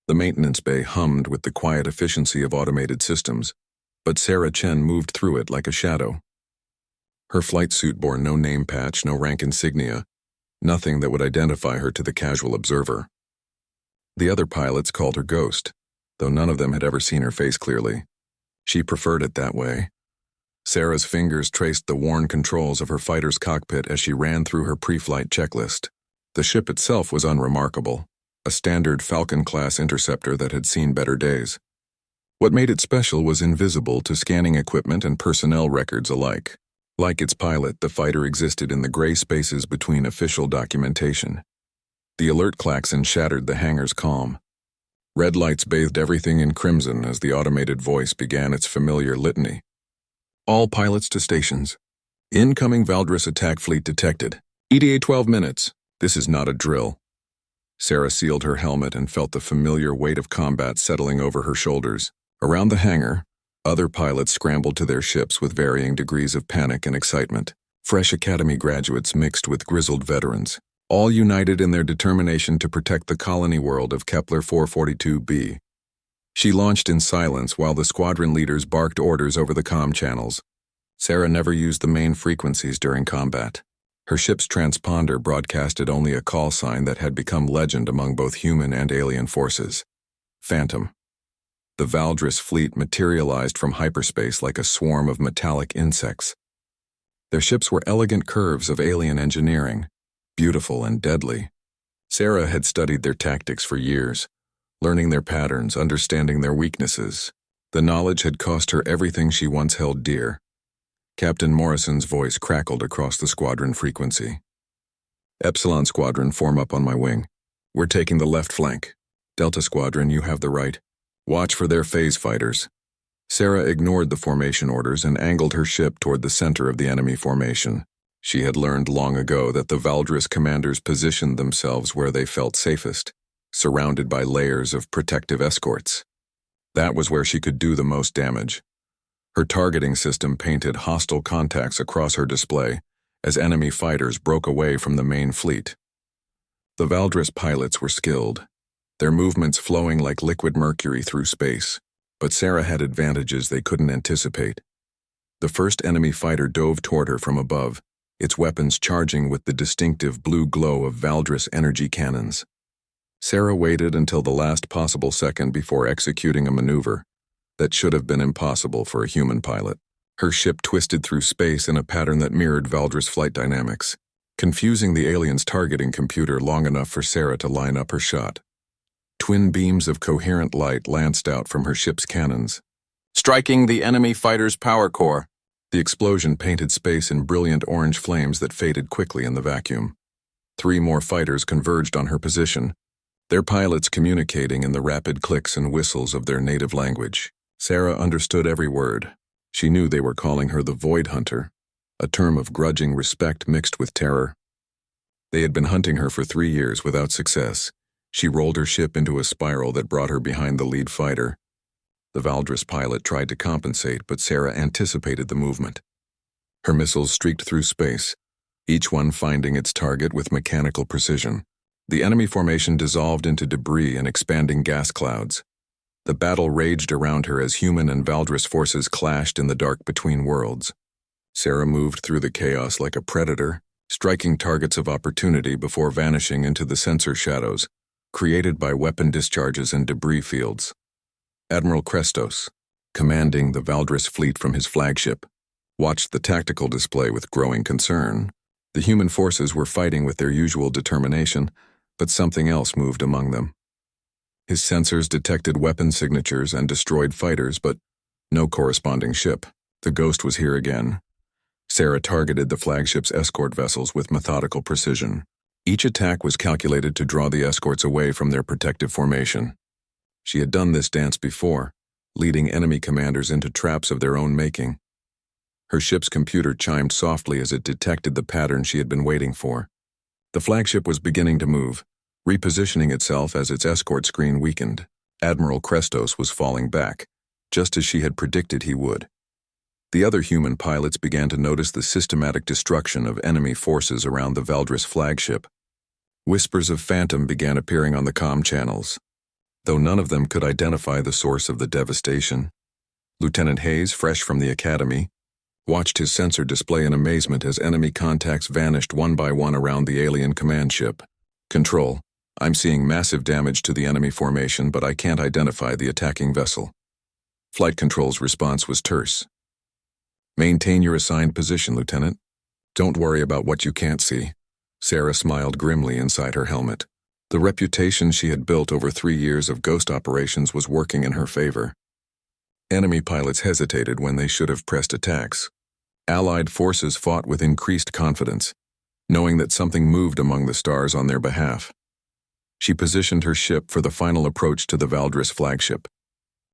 The maintenance bay hummed with the quiet efficiency of automated systems, but Sarah Chen moved through it like a shadow. Her flight suit bore no name patch, no rank insignia, nothing that would identify her to the casual observer. The other pilots called her Ghost, though none of them had ever seen her face clearly. She preferred it that way. Sarah's fingers traced the worn controls of her fighter's cockpit as she ran through her pre-flight checklist. The ship itself was unremarkable, a standard Falcon-class interceptor that had seen better days. What made it special was invisible to scanning equipment and personnel records alike. Like its pilot, the fighter existed in the gray spaces between official documentation. The alert klaxon shattered the hangar's calm. Red lights bathed everything in crimson as the automated voice began its familiar litany. All pilots to stations. Incoming Valdris attack fleet detected. ETA 12 minutes. This is not a drill. Sarah sealed her helmet and felt the familiar weight of combat settling over her shoulders. Around the hangar, other pilots scrambled to their ships with varying degrees of panic and excitement. Fresh academy graduates mixed with grizzled veterans, all united in their determination to protect the colony world of Kepler 442b. She launched in silence while the squadron leaders barked orders over the comm channels. Sarah never used the main frequencies during combat. Her ship's transponder broadcasted only a call sign that had become legend among both human and alien forces. Phantom. The Valdris fleet materialized from hyperspace like a swarm of metallic insects. Their ships were elegant curves of alien engineering, beautiful and deadly. Sarah had studied their tactics for years, learning their patterns, understanding their weaknesses. The knowledge had cost her everything she once held dear. Captain Morrison's voice crackled across the squadron frequency. Epsilon Squadron, form up on my wing. We're taking the left flank. Delta Squadron, you have the right. Watch for their phase fighters. Sarah ignored the formation orders and angled her ship toward the center of the enemy formation. She had learned long ago that the Valdris commanders positioned themselves where they felt safest, surrounded by layers of protective escorts. That was where she could do the most damage. Her targeting system painted hostile contacts across her display as enemy fighters broke away from the main fleet. The Valdris pilots were skilled, their movements flowing like liquid mercury through space, but Sarah had advantages they couldn't anticipate. The first enemy fighter dove toward her from above, its weapons charging with the distinctive blue glow of Valdris energy cannons. Sarah waited until the last possible second before executing a maneuver that should have been impossible for a human pilot. Her ship twisted through space in a pattern that mirrored Valdris flight dynamics, confusing the alien's targeting computer long enough for Sarah to line up her shot. Twin beams of coherent light lanced out from her ship's cannons, striking the enemy fighter's power core. The explosion painted space in brilliant orange flames that faded quickly in the vacuum. 3 more fighters converged on her position, their pilots communicating in the rapid clicks and whistles of their native language. Sarah understood every word. She knew they were calling her the Void Hunter, a term of grudging respect mixed with terror. They had been hunting her for 3 years without success. She rolled her ship into a spiral that brought her behind the lead fighter. The Valdris pilot tried to compensate, but Sarah anticipated the movement. Her missiles streaked through space, each one finding its target with mechanical precision. The enemy formation dissolved into debris and expanding gas clouds. The battle raged around her as human and Valdris forces clashed in the dark between worlds. Sarah moved through the chaos like a predator, striking targets of opportunity before vanishing into the sensor shadows, created by weapon discharges and debris fields. Admiral Krestos, commanding the Valdris fleet from his flagship, watched the tactical display with growing concern. The human forces were fighting with their usual determination, but something else moved among them. His sensors detected weapon signatures and destroyed fighters, but no corresponding ship. The Ghost was here again. Sarah targeted the flagship's escort vessels with methodical precision. Each attack was calculated to draw the escorts away from their protective formation. She had done this dance before, leading enemy commanders into traps of their own making. Her ship's computer chimed softly as it detected the pattern she had been waiting for. The flagship was beginning to move, repositioning itself as its escort screen weakened. Admiral Krestos was falling back, just as she had predicted he would. The other human pilots began to notice the systematic destruction of enemy forces around the Valdris flagship. Whispers of phantom began appearing on the comm channels. though none of them could identify the source of the devastation. Lieutenant Hayes, fresh from the academy, watched his sensor display in amazement as enemy contacts vanished one by one around the alien command ship. Control, I'm seeing massive damage to the enemy formation, but I can't identify the attacking vessel. Flight Control's response was terse. Maintain your assigned position, Lieutenant. Don't worry about what you can't see. Sarah smiled grimly inside her helmet. The reputation she had built over 3 years of ghost operations was working in her favor. Enemy pilots hesitated when they should have pressed attacks. Allied forces fought with increased confidence, knowing that something moved among the stars on their behalf. She positioned her ship for the final approach to the Valdris flagship.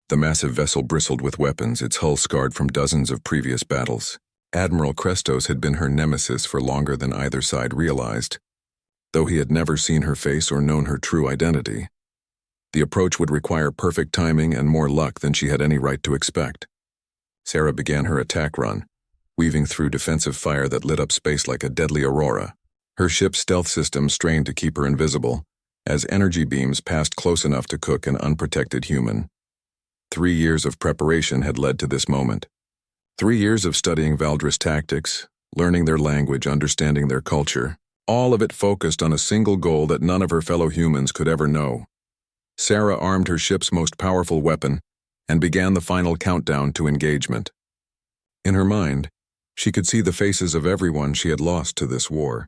The massive vessel bristled with weapons, its hull scarred from dozens of previous battles. Admiral Krestos had been her nemesis for longer than either side realized, though he had never seen her face or known her true identity. The approach would require perfect timing and more luck than she had any right to expect. Sarah began her attack run, weaving through defensive fire that lit up space like a deadly aurora. Her ship's stealth system strained to keep her invisible, as energy beams passed close enough to cook an unprotected human. 3 years of preparation had led to this moment. 3 years of studying Valdris tactics, learning their language, understanding their culture, all of it focused on a single goal that none of her fellow humans could ever know. Sarah armed her ship's most powerful weapon and began the final countdown to engagement. In her mind, she could see the faces of everyone she had lost to this war.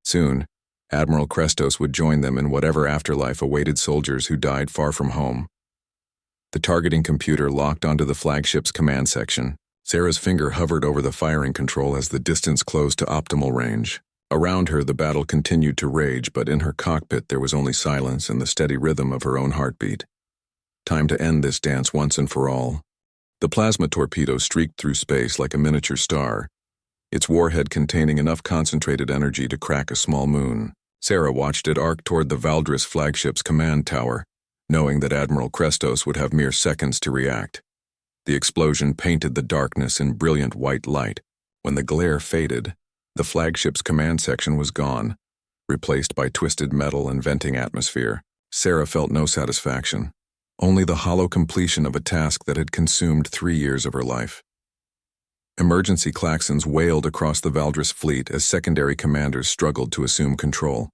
Soon, Admiral Krestos would join them in whatever afterlife awaited soldiers who died far from home. The targeting computer locked onto the flagship's command section. Sarah's finger hovered over the firing control as the distance closed to optimal range. Around her, the battle continued to rage, but in her cockpit there was only silence and the steady rhythm of her own heartbeat. Time to end this dance once and for all. The plasma torpedo streaked through space like a miniature star, its warhead containing enough concentrated energy to crack a small moon. Sarah watched it arc toward the Valdris flagship's command tower, knowing that Admiral Krestos would have mere seconds to react. The explosion painted the darkness in brilliant white light. When the glare faded, the flagship's command section was gone, replaced by twisted metal and venting atmosphere. Sarah felt no satisfaction, only the hollow completion of a task that had consumed 3 years of her life. Emergency klaxons wailed across the Valdris fleet as secondary commanders struggled to assume control.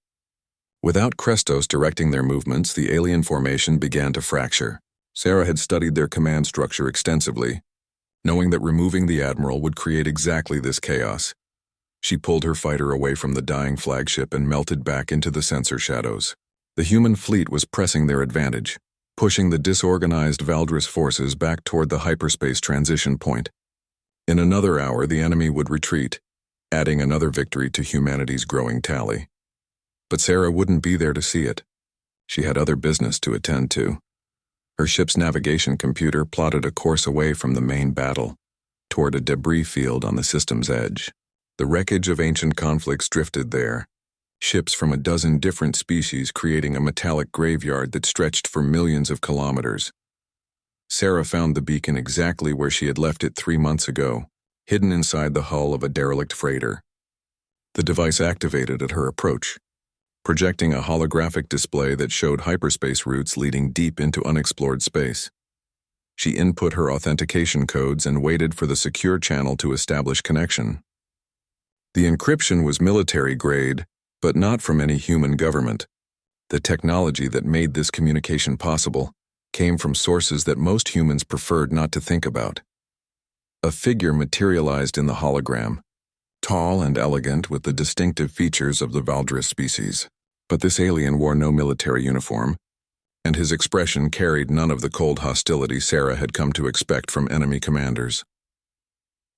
Without Krestos directing their movements, the alien formation began to fracture. Sarah had studied their command structure extensively, knowing that removing the admiral would create exactly this chaos. She pulled her fighter away from the dying flagship and melted back into the sensor shadows. The human fleet was pressing their advantage, pushing the disorganized Valdris forces back toward the hyperspace transition point. In another hour, the enemy would retreat, adding another victory to humanity's growing tally. But Sarah wouldn't be there to see it. She had other business to attend to. Her ship's navigation computer plotted a course away from the main battle, toward a debris field on the system's edge. The wreckage of ancient conflicts drifted there, ships from a dozen different species creating a metallic graveyard that stretched for millions of kilometers. Sarah found the beacon exactly where she had left it 3 months ago, hidden inside the hull of a derelict freighter. The device activated at her approach, projecting a holographic display that showed hyperspace routes leading deep into unexplored space. She input her authentication codes and waited for the secure channel to establish connection. The encryption was military-grade, but not from any human government. The technology that made this communication possible came from sources that most humans preferred not to think about. A figure materialized in the hologram, tall and elegant with the distinctive features of the Valdris species. But this alien wore no military uniform, and his expression carried none of the cold hostility Sarah had come to expect from enemy commanders.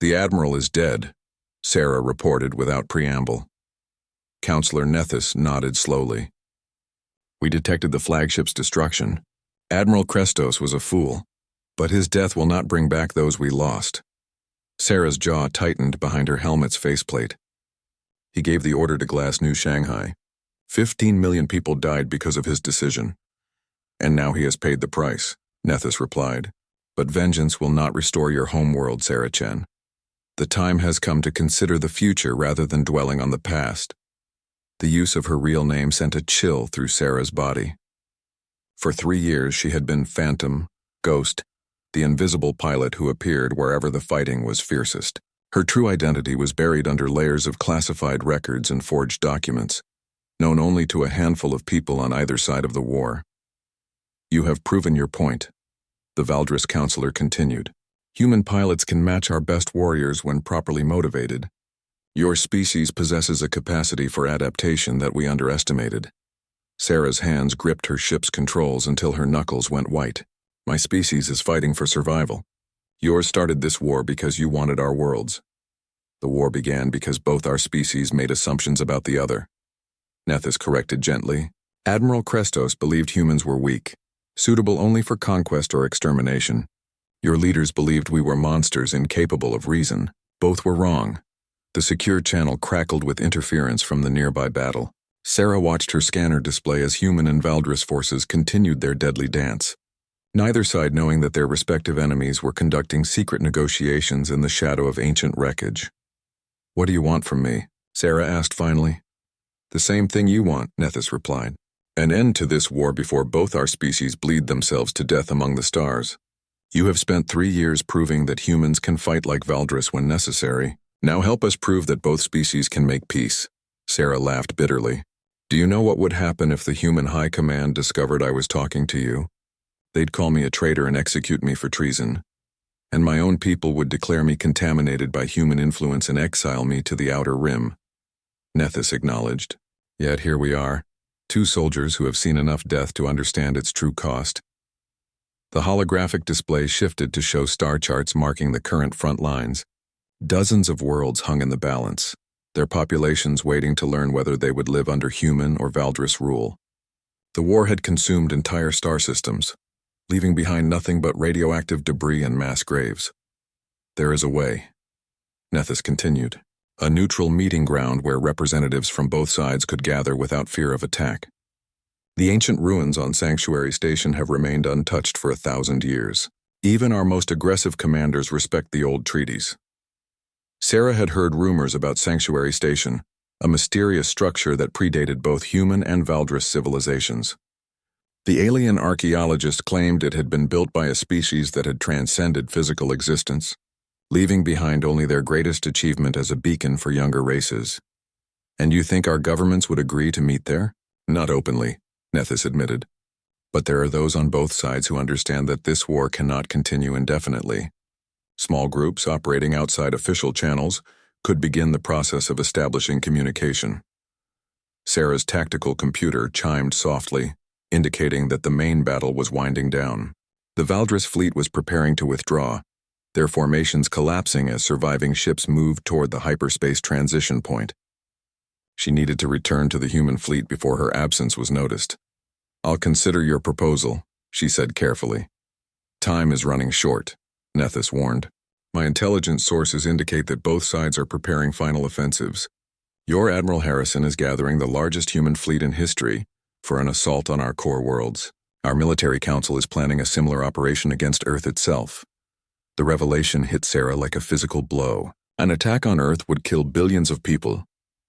"The Admiral is dead," Sarah reported without preamble. Counselor Nethys nodded slowly. "We detected the flagship's destruction. Admiral Krestos was a fool, but his death will not bring back those we lost." Sarah's jaw tightened behind her helmet's faceplate. "He gave the order to glass New Shanghai. 15 million people died because of his decision. And now he has paid the price," Nethys replied. "But vengeance will not restore your homeworld, Sarah Chen. The time has come to consider the future rather than dwelling on the past." The use of her real name sent a chill through Sarah's body. For 3 years she had been Phantom, Ghost, the invisible pilot who appeared wherever the fighting was fiercest. Her true identity was buried under layers of classified records and forged documents, known only to a handful of people on either side of the war. You have proven your point, the Valdris counselor continued. Human pilots can match our best warriors when properly motivated. Your species possesses a capacity for adaptation that we underestimated. Sarah's hands gripped her ship's controls until her knuckles went white. My species is fighting for survival. Yours started this war because you wanted our worlds. The war began because both our species made assumptions about the other. Nethys corrected gently. Admiral Krestos believed humans were weak, suitable only for conquest or extermination. Your leaders believed we were monsters incapable of reason. Both were wrong. The secure channel crackled with interference from the nearby battle. Sarah watched her scanner display as human and Valdris forces continued their deadly dance, neither side knowing that their respective enemies were conducting secret negotiations in the shadow of ancient wreckage. What do you want from me? Sarah asked finally. The same thing you want, Nethys replied. An end to this war before both our species bleed themselves to death among the stars. You have spent 3 years proving that humans can fight like Valdris when necessary. Now help us prove that both species can make peace. Sarah laughed bitterly. Do you know what would happen if the human high command discovered I was talking to you? They'd call me a traitor and execute me for treason. And my own people would declare me contaminated by human influence and exile me to the outer rim. Nethys acknowledged. Yet here we are, 2 soldiers who have seen enough death to understand its true cost. The holographic display shifted to show star charts marking the current front lines. Dozens of worlds hung in the balance, their populations waiting to learn whether they would live under human or Valdris rule. The war had consumed entire star systems, leaving behind nothing but radioactive debris and mass graves. There is a way, Nethys continued, a neutral meeting ground where representatives from both sides could gather without fear of attack. The ancient ruins on Sanctuary Station have remained untouched for 1,000 years. Even our most aggressive commanders respect the old treaties. Sarah had heard rumors about Sanctuary Station, a mysterious structure that predated both human and Valdris civilizations. The alien archaeologist claimed it had been built by a species that had transcended physical existence, leaving behind only their greatest achievement as a beacon for younger races. And you think our governments would agree to meet there? Not openly, Nethys admitted. But there are those on both sides who understand that this war cannot continue indefinitely. Small groups operating outside official channels could begin the process of establishing communication. Sarah's tactical computer chimed softly, indicating that the main battle was winding down. The Valdris fleet was preparing to withdraw, their formations collapsing as surviving ships moved toward the hyperspace transition point. She needed to return to the human fleet before her absence was noticed. I'll consider your proposal, she said carefully. Time is running short, Nethys warned. My intelligence sources indicate that both sides are preparing final offensives. Your Admiral Harrison is gathering the largest human fleet in history for an assault on our core worlds. Our military council is planning a similar operation against Earth itself. The revelation hit Sarah like a physical blow. An attack on Earth would kill billions of people,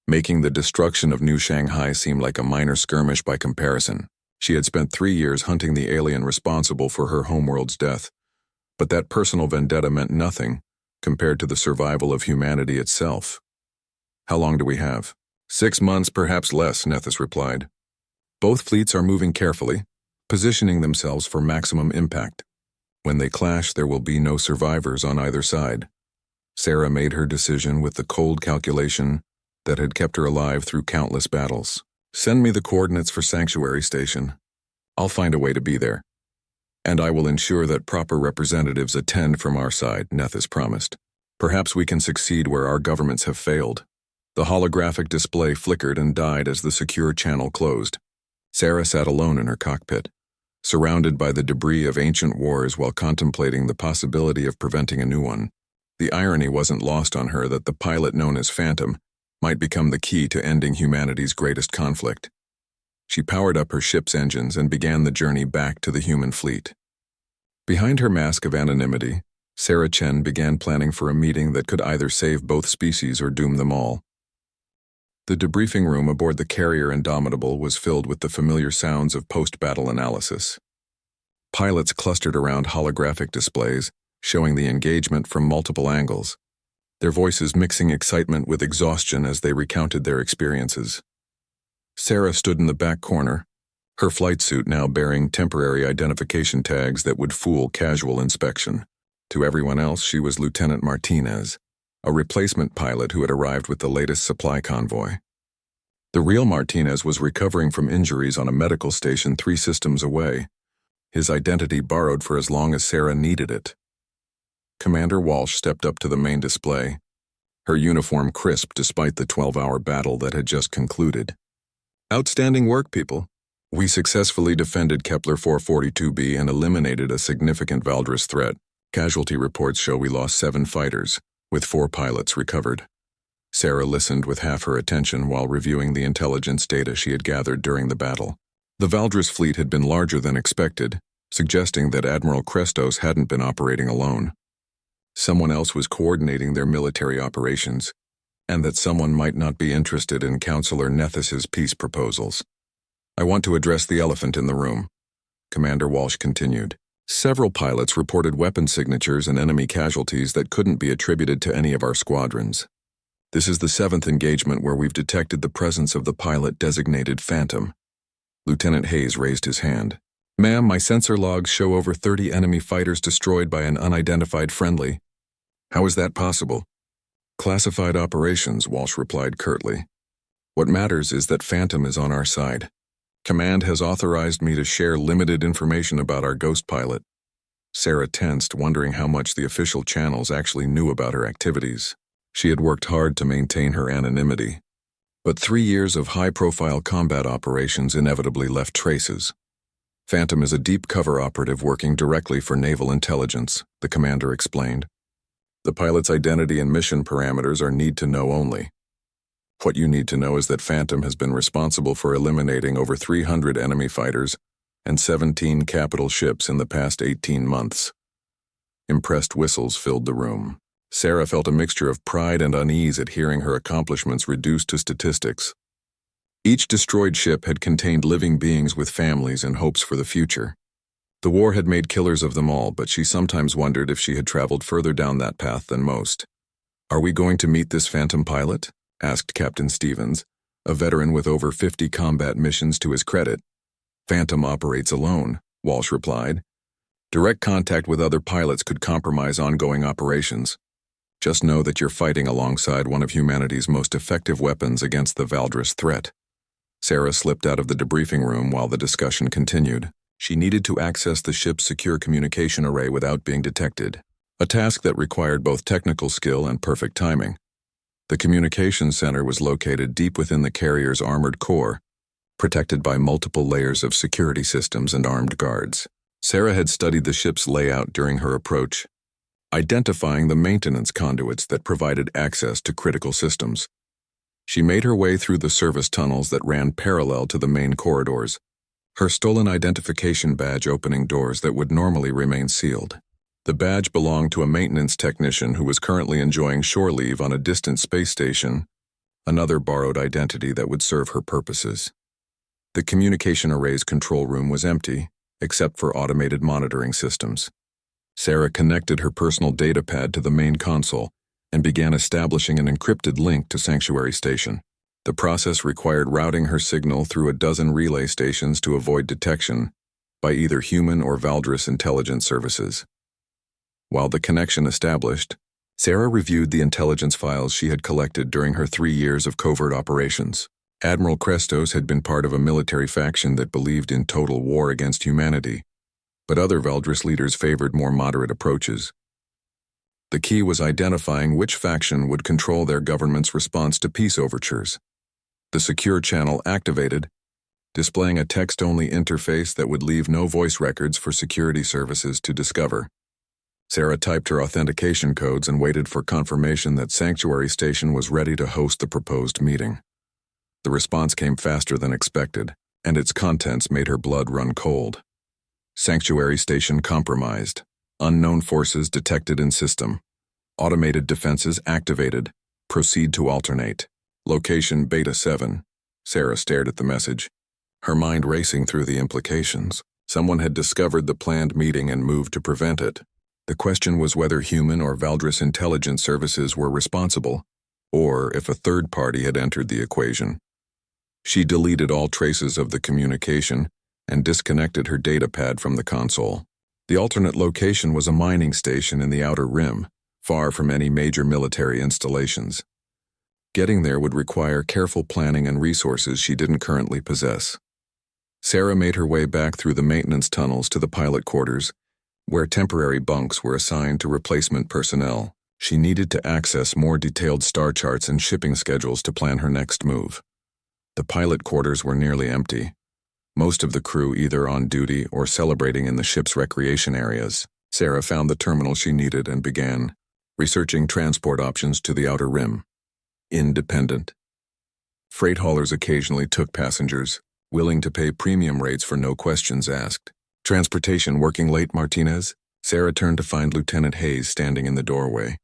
making the destruction of New Shanghai seem like a minor skirmish by comparison. She had spent 3 years hunting the alien responsible for her homeworld's death, but that personal vendetta meant nothing compared to the survival of humanity itself. How long do we have? 6 months, perhaps less, Nethys replied. Both fleets are moving carefully, positioning themselves for maximum impact. When they clash, there will be no survivors on either side. Sarah made her decision with the cold calculation that had kept her alive through countless battles. Send me the coordinates for Sanctuary Station. I'll find a way to be there. And I will ensure that proper representatives attend from our side, Nethys promised. Perhaps we can succeed where our governments have failed. The holographic display flickered and died as the secure channel closed. Sarah sat alone in her cockpit, surrounded by the debris of ancient wars while contemplating the possibility of preventing a new one. The irony wasn't lost on her that the pilot known as Phantom might become the key to ending humanity's greatest conflict. She powered up her ship's engines and began the journey back to the human fleet. Behind her mask of anonymity, Sarah Chen began planning for a meeting that could either save both species or doom them all. The debriefing room aboard the carrier Indomitable was filled with the familiar sounds of post-battle analysis. Pilots clustered around holographic displays, showing the engagement from multiple angles, their voices mixing excitement with exhaustion as they recounted their experiences. Sarah stood in the back corner, her flight suit now bearing temporary identification tags that would fool casual inspection. To everyone else, she was Lieutenant Martinez, a replacement pilot who had arrived with the latest supply convoy. The real Martinez was recovering from injuries on a medical station 3 systems away, his identity borrowed for as long as Sarah needed it. Commander Walsh stepped up to the main display, her uniform crisp despite the 12-hour battle that had just concluded. Outstanding work, people. We successfully defended Kepler 442b and eliminated a significant Valdris threat. Casualty reports show we lost 7 fighters, with 4 pilots recovered. Sarah listened with half her attention while reviewing the intelligence data she had gathered during the battle. The Valdris fleet had been larger than expected, suggesting that Admiral Krestos hadn't been operating alone. Someone else was coordinating their military operations, and that someone might not be interested in Counselor Nethys's peace proposals. I want to address the elephant in the room, Commander Walsh continued. Several pilots reported weapon signatures and enemy casualties that couldn't be attributed to any of our squadrons. This is the 7th engagement where we've detected the presence of the pilot designated Phantom. Lieutenant Hayes raised his hand. Ma'am, my sensor logs show over 30 enemy fighters destroyed by an unidentified friendly. How is that possible? Classified operations, Walsh replied curtly. What matters is that Phantom is on our side. Command has authorized me to share limited information about our ghost pilot. Sarah tensed, wondering how much the official channels actually knew about her activities. She had worked hard to maintain her anonymity. But 3 years of high-profile combat operations inevitably left traces. Phantom is a deep cover operative working directly for naval intelligence, the commander explained. The pilot's identity and mission parameters are need-to-know only. What you need to know is that Phantom has been responsible for eliminating over 300 enemy fighters and 17 capital ships in the past 18 months. Impressed whistles filled the room. Sarah felt a mixture of pride and unease at hearing her accomplishments reduced to statistics. Each destroyed ship had contained living beings with families and hopes for the future. The war had made killers of them all, but she sometimes wondered if she had traveled further down that path than most. Are we going to meet this Phantom pilot? Asked Captain Stevens, a veteran with over 50 combat missions to his credit. Phantom operates alone, Walsh replied. Direct contact with other pilots could compromise ongoing operations. Just know that you're fighting alongside one of humanity's most effective weapons against the Valdris threat. Sarah slipped out of the debriefing room while the discussion continued. She needed to access the ship's secure communication array without being detected, a task that required both technical skill and perfect timing. The communications center was located deep within the carrier's armored core, protected by multiple layers of security systems and armed guards. Sarah had studied the ship's layout during her approach, identifying the maintenance conduits that provided access to critical systems. She made her way through the service tunnels that ran parallel to the main corridors, her stolen identification badge opening doors that would normally remain sealed. The badge belonged to a maintenance technician who was currently enjoying shore leave on a distant space station, another borrowed identity that would serve her purposes. The communication array's control room was empty, except for automated monitoring systems. Sarah connected her personal datapad to the main console and began establishing an encrypted link to Sanctuary Station. The process required routing her signal through a dozen relay stations to avoid detection by either human or Valdris intelligence services. While the connection established, Sarah reviewed the intelligence files she had collected during her 3 years of covert operations. Admiral Krestos had been part of a military faction that believed in total war against humanity, but other Valdris leaders favored more moderate approaches. The key was identifying which faction would control their government's response to peace overtures. The secure channel activated, displaying a text-only interface that would leave no voice records for security services to discover. Sarah typed her authentication codes and waited for confirmation that Sanctuary Station was ready to host the proposed meeting. The response came faster than expected, and its contents made her blood run cold. Sanctuary Station compromised. Unknown forces detected in system. Automated defenses activated. Proceed to alternate. Location Beta 7. Sarah stared at the message, her mind racing through the implications. Someone had discovered the planned meeting and moved to prevent it. The question was whether human or Valdris intelligence services were responsible, or if a third party had entered the equation. She deleted all traces of the communication and disconnected her datapad from the console. The alternate location was a mining station in the Outer Rim, far from any major military installations. Getting there would require careful planning and resources she didn't currently possess. Sarah made her way back through the maintenance tunnels to the pilot quarters, where temporary bunks were assigned to replacement personnel. She needed to access more detailed star charts and shipping schedules to plan her next move. The pilot quarters were nearly empty, most of the crew either on duty or celebrating in the ship's recreation areas. Sarah found the terminal she needed and began researching transport options to the Outer Rim. Independent. Freight haulers occasionally took passengers, willing to pay premium rates for no questions asked. Transportation working late, Martinez? Sarah turned to find Lieutenant Hayes standing in the doorway,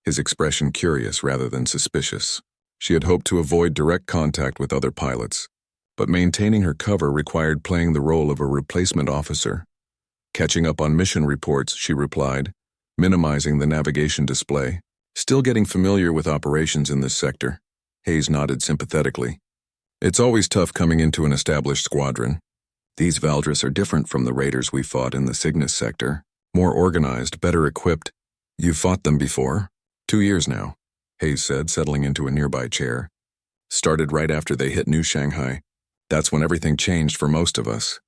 his expression curious rather than suspicious. She had hoped to avoid direct contact with other pilots, but maintaining her cover required playing the role of a replacement officer. Catching up on mission reports, she replied, minimizing the navigation display. Still getting familiar with operations in this sector. Hayes nodded sympathetically. It's always tough coming into an established squadron. These Valdris are different from the raiders we fought in the Cygnus sector. More organized, better equipped. You've fought them before? 2 years now, Hayes said, settling into a nearby chair. Started right after they hit New Shanghai. That's when everything changed for most of us.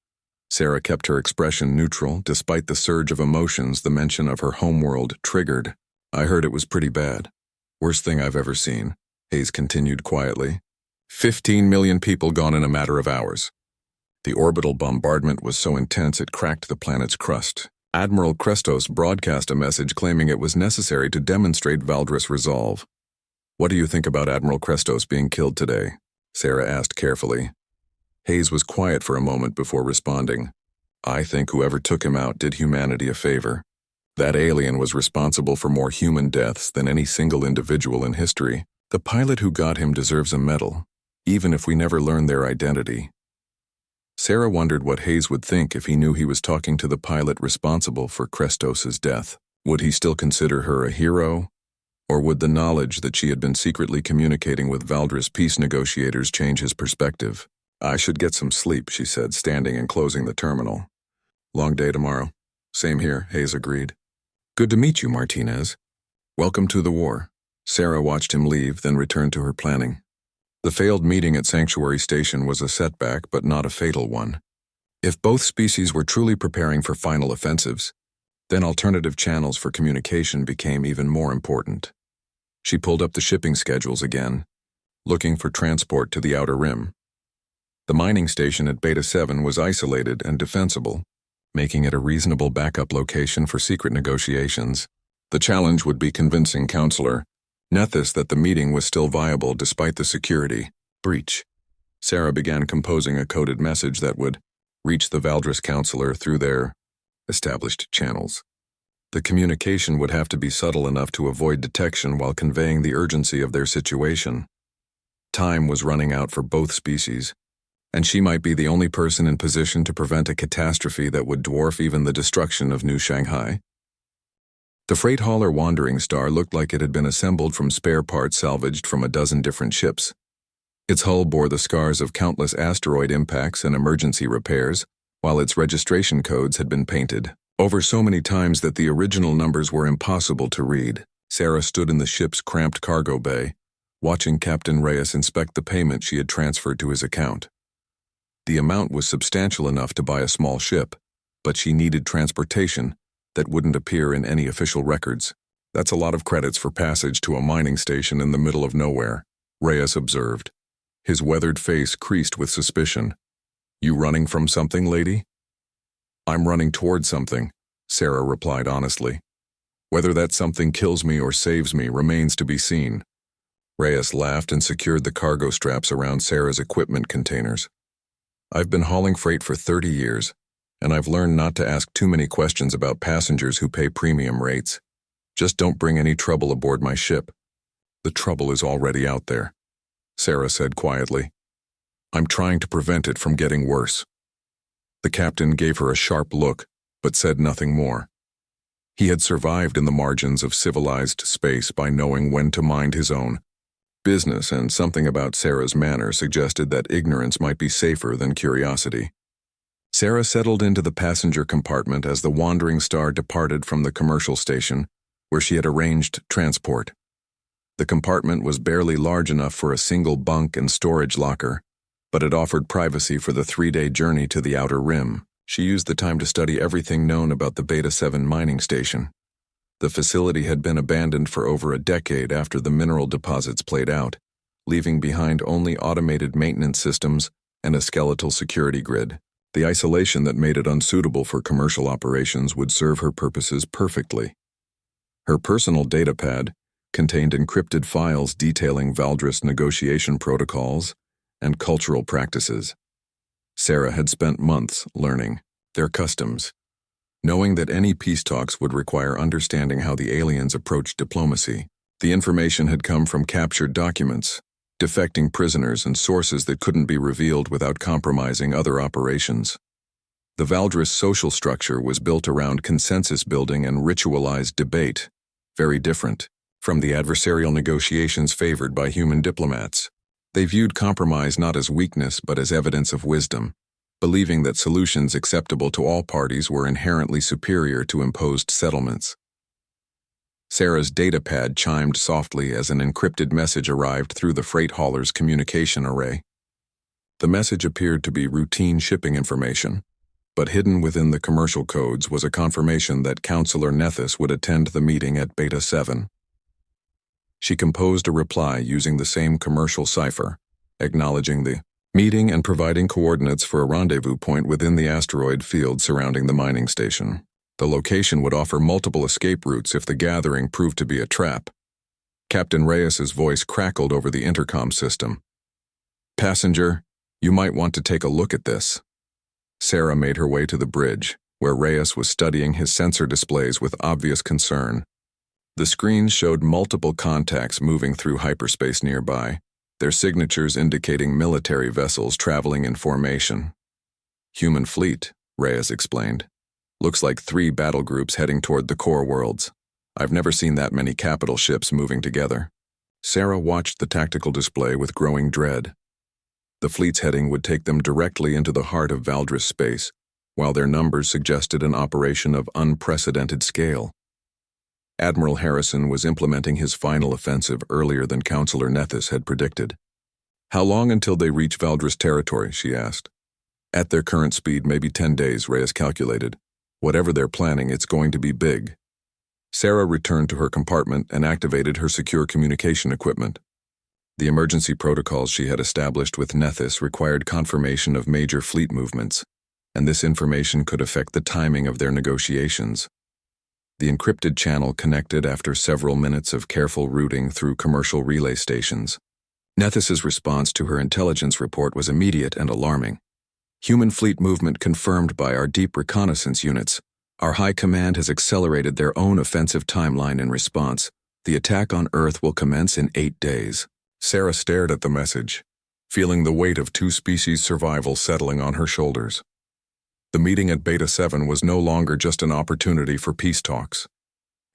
Sarah kept her expression neutral, despite the surge of emotions the mention of her homeworld triggered. I heard it was pretty bad. Worst thing I've ever seen, Hayes continued quietly. 15 million people gone in a matter of hours. The orbital bombardment was so intense it cracked the planet's crust. Admiral Krestos broadcast a message claiming it was necessary to demonstrate Valdris resolve. What do you think about Admiral Krestos being killed today? Sarah asked carefully. Hayes was quiet for a moment before responding. I think whoever took him out did humanity a favor. That alien was responsible for more human deaths than any single individual in history. The pilot who got him deserves a medal, even if we never learn their identity. Sarah wondered what Hayes would think if he knew he was talking to the pilot responsible for Krestos' death. Would he still consider her a hero? Or would the knowledge that she had been secretly communicating with Valdris peace negotiators change his perspective? I should get some sleep, she said, standing and closing the terminal. Long day tomorrow. Same here, Hayes agreed. Good to meet you, Martinez. Welcome to the war. Sarah watched him leave, then returned to her planning. The failed meeting at Sanctuary Station was a setback, but not a fatal one. If both species were truly preparing for final offensives, then alternative channels for communication became even more important. She pulled up the shipping schedules again, looking for transport to the Outer Rim. The mining station at Beta 7 was isolated and defensible, making it a reasonable backup location for secret negotiations. The challenge would be convincing Counselor Nethys that the meeting was still viable despite the security breach. Sarah began composing a coded message that would reach the Valdris Counselor through their established channels. The communication would have to be subtle enough to avoid detection while conveying the urgency of their situation. Time was running out for both species, and she might be the only person in position to prevent a catastrophe that would dwarf even the destruction of New Shanghai. The freight hauler Wandering Star looked like it had been assembled from spare parts salvaged from a dozen different ships. Its hull bore the scars of countless asteroid impacts and emergency repairs, while its registration codes had been painted over so many times that the original numbers were impossible to read. Sarah stood in the ship's cramped cargo bay, watching Captain Reyes inspect the payment she had transferred to his account. The amount was substantial enough to buy a small ship, but she needed transportation that wouldn't appear in any official records. That's a lot of credits for passage to a mining station in the middle of nowhere, Reyes observed. His weathered face creased with suspicion. You running from something, lady? I'm running toward something, Sarah replied honestly. Whether that something kills me or saves me remains to be seen. Reyes laughed and secured the cargo straps around Sarah's equipment containers. I've been hauling freight for 30 years, and I've learned not to ask too many questions about passengers who pay premium rates. Just don't bring any trouble aboard my ship. The trouble is already out there. Sarah said quietly. I'm trying to prevent it from getting worse. The captain gave her a sharp look, but said nothing more. He had survived in the margins of civilized space by knowing when to mind his own business, and something about Sarah's manner suggested that ignorance might be safer than curiosity. Sarah settled into the passenger compartment as the Wandering Star departed from the commercial station, where she had arranged transport. The compartment was barely large enough for a single bunk and storage locker, but it offered privacy for the 3-day journey to the outer rim. She used the time to study everything known about the Beta 7 mining station. The facility had been abandoned for over a decade after the mineral deposits played out, leaving behind only automated maintenance systems and a skeletal security grid. The isolation that made it unsuitable for commercial operations would serve her purposes perfectly. Her personal datapad contained encrypted files detailing Valdris negotiation protocols and cultural practices. Sarah had spent months learning their customs, knowing that any peace talks would require understanding how the aliens approached diplomacy. The information had come from captured documents, defecting prisoners, and sources that couldn't be revealed without compromising other operations. The Valdris social structure was built around consensus building and ritualized debate, very different from the adversarial negotiations favored by human diplomats. They viewed compromise not as weakness but as evidence of wisdom, believing that solutions acceptable to all parties were inherently superior to imposed settlements. Sarah's datapad chimed softly as an encrypted message arrived through the freight hauler's communication array. The message appeared to be routine shipping information, but hidden within the commercial codes was a confirmation that Counselor Nethys would attend the meeting at Beta 7. She composed a reply using the same commercial cipher, acknowledging the meeting and providing coordinates for a rendezvous point within the asteroid field surrounding the mining station. The location would offer multiple escape routes if the gathering proved to be a trap. Captain Reyes's voice crackled over the intercom system. "Passenger, you might want to take a look at this." Sarah made her way to the bridge, where Reyes was studying his sensor displays with obvious concern. The screens showed multiple contacts moving through hyperspace nearby, their signatures indicating military vessels traveling in formation. "Human fleet," Reyes explained. "Looks like 3 battle groups heading toward the core worlds. I've never seen that many capital ships moving together." Sarah watched the tactical display with growing dread. The fleet's heading would take them directly into the heart of Valdris space, while their numbers suggested an operation of unprecedented scale. Admiral Harrison was implementing his final offensive earlier than Counselor Nethys had predicted. "How long until they reach Valdris territory?" she asked. "At their current speed, maybe 10 days, Reyes calculated. Whatever they're planning, it's going to be big." Sarah returned to her compartment and activated her secure communication equipment. The emergency protocols she had established with Nethys required confirmation of major fleet movements, and this information could affect the timing of their negotiations. The encrypted channel connected after several minutes of careful routing through commercial relay stations. Nethys's response to her intelligence report was immediate and alarming. "Human fleet movement confirmed by our deep reconnaissance units. Our high command has accelerated their own offensive timeline in response. The attack on Earth will commence in 8 days. Sarah stared at the message, feeling the weight of 2 species' survival settling on her shoulders. The meeting at Beta 7 was no longer just an opportunity for peace talks.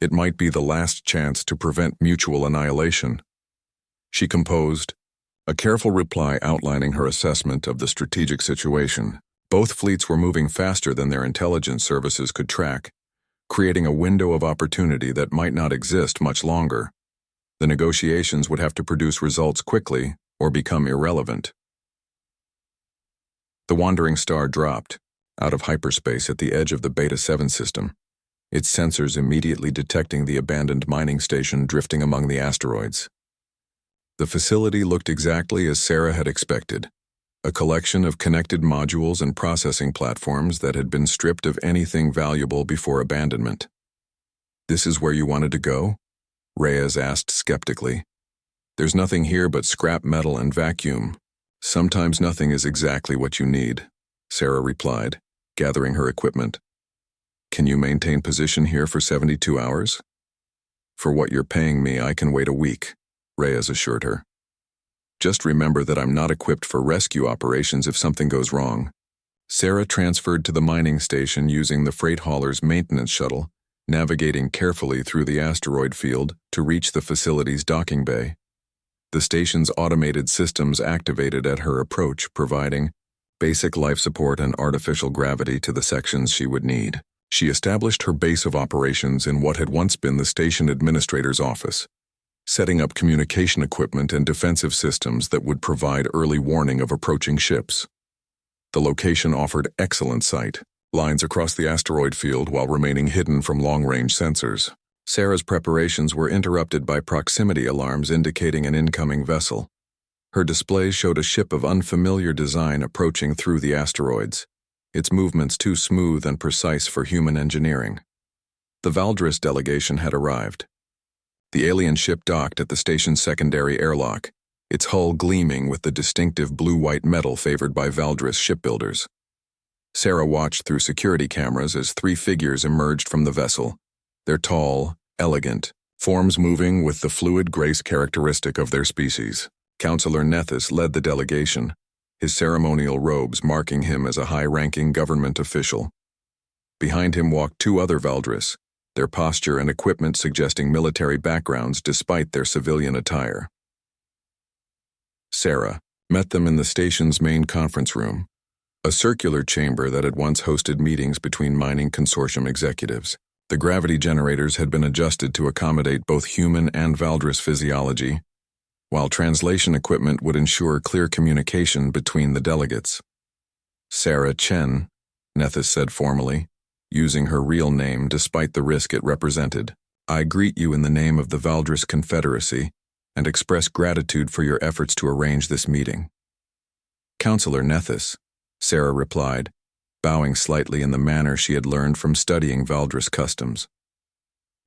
It might be the last chance to prevent mutual annihilation. She composed a careful reply outlining her assessment of the strategic situation. Both fleets were moving faster than their intelligence services could track, creating a window of opportunity that might not exist much longer. The negotiations would have to produce results quickly or become irrelevant. The Wandering Star dropped out of hyperspace at the edge of the Beta 7 system, its sensors immediately detecting the abandoned mining station drifting among the asteroids. The facility looked exactly as Sarah had expected, a collection of connected modules and processing platforms that had been stripped of anything valuable before abandonment. "This is where you wanted to go?" Reyes asked skeptically. "There's nothing here but scrap metal and vacuum. Sometimes nothing is exactly what you need," Sarah replied, gathering her equipment. "Can you maintain position here for 72 hours? "For what you're paying me, I can wait a week," Reyes assured her. Just remember that I'm not equipped for rescue operations if something goes wrong. Sarah transferred to the mining station using the freight hauler's maintenance shuttle, navigating carefully through the asteroid field to reach the facility's docking bay. The station's automated systems activated at her approach, providing basic life support and artificial gravity to the sections she would need. She established her base of operations in what had once been the station administrator's office, setting up communication equipment and defensive systems that would provide early warning of approaching ships. The location offered excellent sight lines across the asteroid field while remaining hidden from long-range sensors. Sarah's preparations were interrupted by proximity alarms indicating an incoming vessel. Her displays showed a ship of unfamiliar design approaching through the asteroids, its movements too smooth and precise for human engineering. The Valdris delegation had arrived. The alien ship docked at the station's secondary airlock, its hull gleaming with the distinctive blue-white metal favored by Valdris shipbuilders. Sarah watched through security cameras as three figures emerged from the vessel, their tall, elegant forms moving with the fluid grace characteristic of their species. Counselor Nethys led the delegation, his ceremonial robes marking him as a high-ranking government official. Behind him walked two other Valdris, their posture and equipment suggesting military backgrounds despite their civilian attire. Sarah met them in the station's main conference room, a circular chamber that had once hosted meetings between mining consortium executives. The gravity generators had been adjusted to accommodate both human and Valdris physiology, while translation equipment would ensure clear communication between the delegates. Sarah Chen, Nethys said formally, using her real name despite the risk it represented. I greet you in the name of the Valdris Confederacy and express gratitude for your efforts to arrange this meeting. Counselor Nethys, Sarah replied, bowing slightly in the manner she had learned from studying Valdris customs.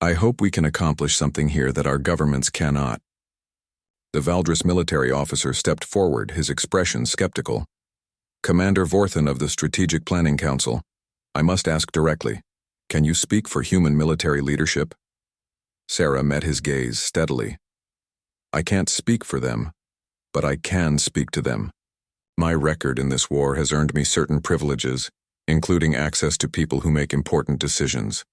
I hope we can accomplish something here that our governments cannot. The Valdris military officer stepped forward, his expression skeptical. Commander Vorthen of the Strategic Planning Council, I must ask directly, can you speak for human military leadership? Sarah met his gaze steadily. I can't speak for them, but I can speak to them. My record in this war has earned me certain privileges, including access to people who make important decisions.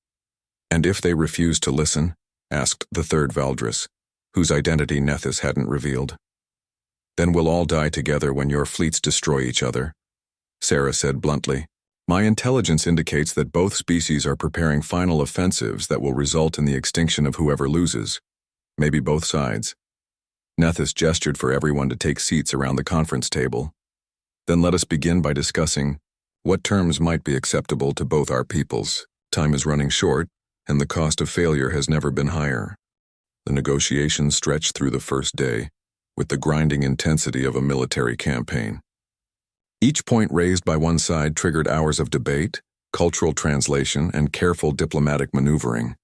And if they refuse to listen? Asked the third Valdris, whose identity Nethys hadn't revealed. Then we'll all die together when your fleets destroy each other, Sarah said bluntly. My intelligence indicates that both species are preparing final offensives that will result in the extinction of whoever loses, maybe both sides. Nethys gestured for everyone to take seats around the conference table. Then let us begin by discussing what terms might be acceptable to both our peoples. Time is running short, and the cost of failure has never been higher. The negotiations stretched through the first day, with the grinding intensity of a military campaign. Each point raised by one side triggered hours of debate, cultural translation, and careful diplomatic maneuvering.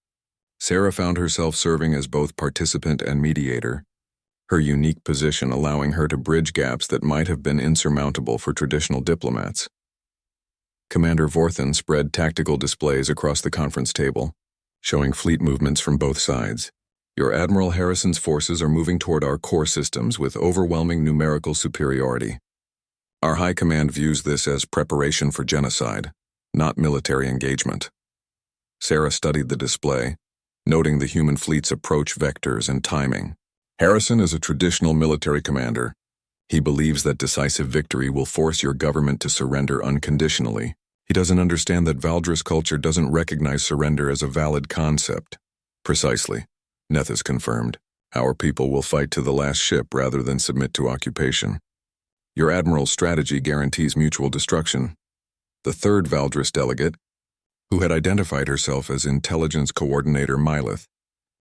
Sarah found herself serving as both participant and mediator, her unique position allowing her to bridge gaps that might have been insurmountable for traditional diplomats. Commander Vorthen spread tactical displays across the conference table, showing fleet movements from both sides. Your Admiral Harrison's forces are moving toward our core systems with overwhelming numerical superiority. Our High Command views this as preparation for genocide, not military engagement. Sarah studied the display, noting the human fleet's approach vectors and timing. Harrison is a traditional military commander. He believes that decisive victory will force your government to surrender unconditionally. He doesn't understand that Valdris culture doesn't recognize surrender as a valid concept. Precisely, Nethys confirmed. Our people will fight to the last ship rather than submit to occupation. Your admiral's strategy guarantees mutual destruction. The third Valdris delegate, who had identified herself as Intelligence Coordinator Mylith,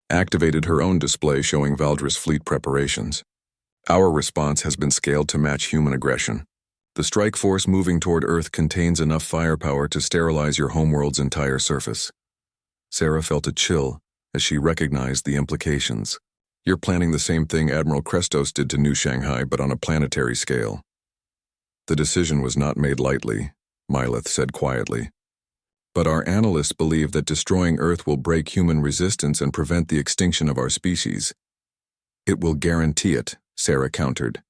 activated her own display showing Valdris fleet preparations. Our response has been scaled to match human aggression. The strike force moving toward Earth contains enough firepower to sterilize your homeworld's entire surface. Sarah felt a chill as she recognized the implications. You're planning the same thing Admiral Krestos did to New Shanghai, but on a planetary scale. The decision was not made lightly, Mylith said quietly. But our analysts believe that destroying Earth will break human resistance and prevent the extinction of our species. It will guarantee it, Sarah countered.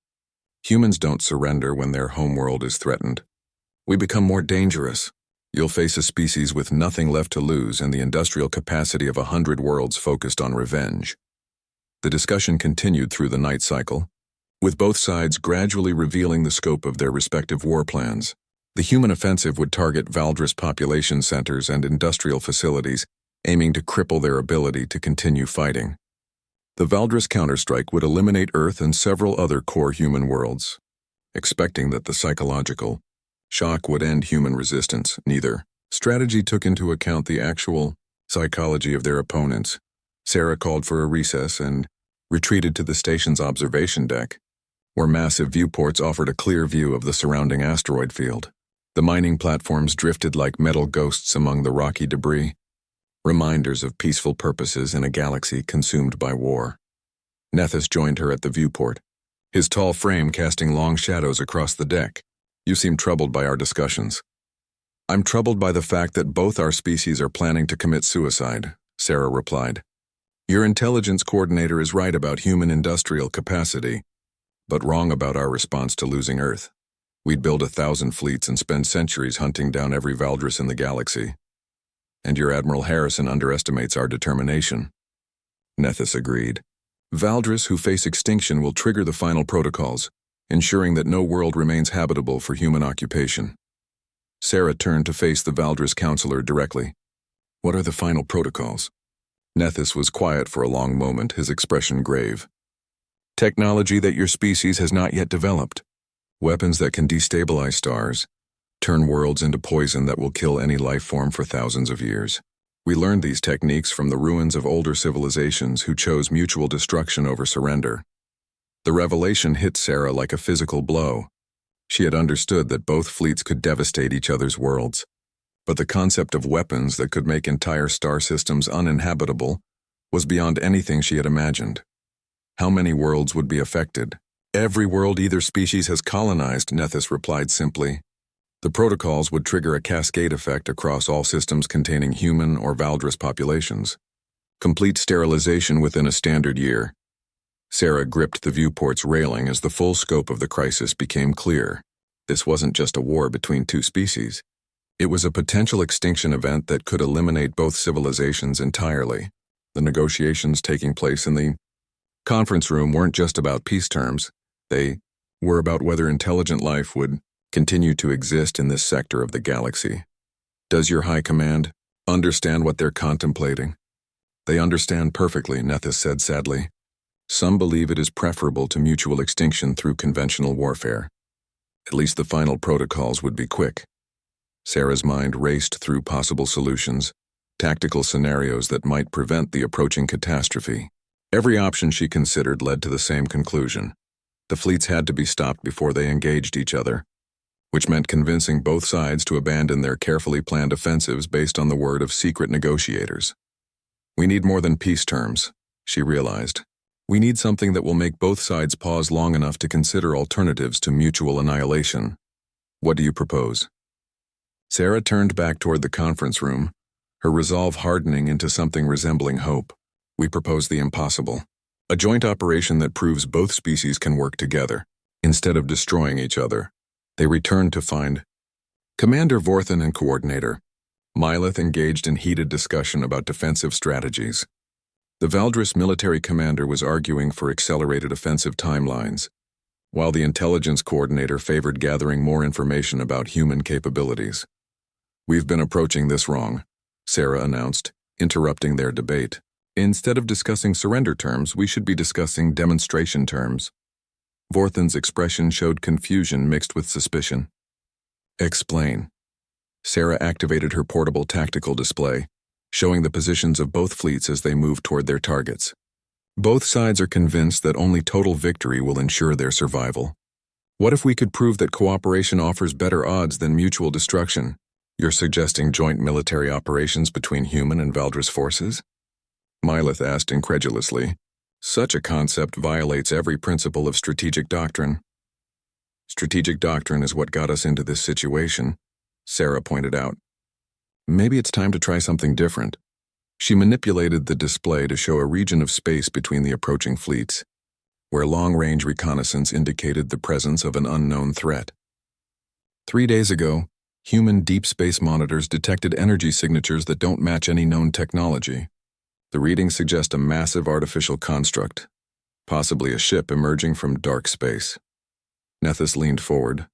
Humans don't surrender when their homeworld is threatened. We become more dangerous. You'll face a species with nothing left to lose and the industrial capacity of 100 worlds focused on revenge. The discussion continued through the night cycle, with both sides gradually revealing the scope of their respective war plans. The human offensive would target Valdris population centers and industrial facilities, aiming to cripple their ability to continue fighting. The Valdris counterstrike would eliminate Earth and several other core human worlds. Expecting that the psychological shock would end human resistance, neither strategy took into account the actual psychology of their opponents. Sarah called for a recess and retreated to the station's observation deck, where massive viewports offered a clear view of the surrounding asteroid field. The mining platforms drifted like metal ghosts among the rocky debris, reminders of peaceful purposes in a galaxy consumed by war. Nethys joined her at the viewport, his tall frame casting long shadows across the deck. You seem troubled by our discussions. I'm troubled by the fact that both our species are planning to commit suicide, Sarah replied. Your intelligence coordinator is right about human industrial capacity, but wrong about our response to losing Earth. We'd build 1,000 fleets and spend centuries hunting down every Valdris in the galaxy. And your Admiral Harrison underestimates our determination. Nethys agreed. Valdris who face extinction will trigger the final protocols, ensuring that no world remains habitable for human occupation. Sarah turned to face the Valdris counselor directly. What are the final protocols? Nethys was quiet for a long moment, his expression grave. Technology that your species has not yet developed. Weapons that can destabilize stars, turn worlds into poison that will kill any life form for thousands of years. We learned these techniques from the ruins of older civilizations who chose mutual destruction over surrender. The revelation hit Sarah like a physical blow. She had understood that both fleets could devastate each other's worlds, but the concept of weapons that could make entire star systems uninhabitable was beyond anything she had imagined. How many worlds would be affected? Every world either species has colonized, Nethys replied simply. The protocols would trigger a cascade effect across all systems containing human or Valdris populations. Complete sterilization within a standard year. Sarah gripped the viewport's railing as the full scope of the crisis became clear. This wasn't just a war between two species. It was a potential extinction event that could eliminate both civilizations entirely. The negotiations taking place in the conference room weren't just about peace terms. They were about whether intelligent life would continue to exist in this sector of the galaxy. Does your high command understand what they're contemplating? They understand perfectly, Nethys said sadly. Some believe it is preferable to mutual extinction through conventional warfare. At least the final protocols would be quick. Sarah's mind raced through possible solutions, tactical scenarios that might prevent the approaching catastrophe. Every option she considered led to the same conclusion. The fleets had to be stopped before they engaged each other, which meant convincing both sides to abandon their carefully planned offensives based on the word of secret negotiators. We need more than peace terms, she realized. We need something that will make both sides pause long enough to consider alternatives to mutual annihilation. What do you propose? Sarah turned back toward the conference room, her resolve hardening into something resembling hope. We propose the impossible. A joint operation that proves both species can work together. Instead of destroying each other, they returned to find Commander Vorthan and Coordinator. Myleth engaged in heated discussion about defensive strategies. The Valdris military commander was arguing for accelerated offensive timelines, while the intelligence coordinator favored gathering more information about human capabilities. We've been approaching this wrong, Sarah announced, interrupting their debate. Instead of discussing surrender terms, we should be discussing demonstration terms. Vorthan's expression showed confusion mixed with suspicion. Explain. Sarah activated her portable tactical display, showing the positions of both fleets as they moved toward their targets. Both sides are convinced that only total victory will ensure their survival. What if we could prove that cooperation offers better odds than mutual destruction? You're suggesting joint military operations between human and Valdris forces? Myleth asked incredulously. Such a concept violates every principle of strategic doctrine. Strategic doctrine is what got us into this situation, Sarah pointed out. Maybe it's time to try something different. She manipulated the display to show a region of space between the approaching fleets, where long-range reconnaissance indicated the presence of an unknown threat. 3 days ago, human deep space monitors detected energy signatures that don't match any known technology. The readings suggest a massive artificial construct, possibly a ship emerging from dark space. Nethys leaned forward,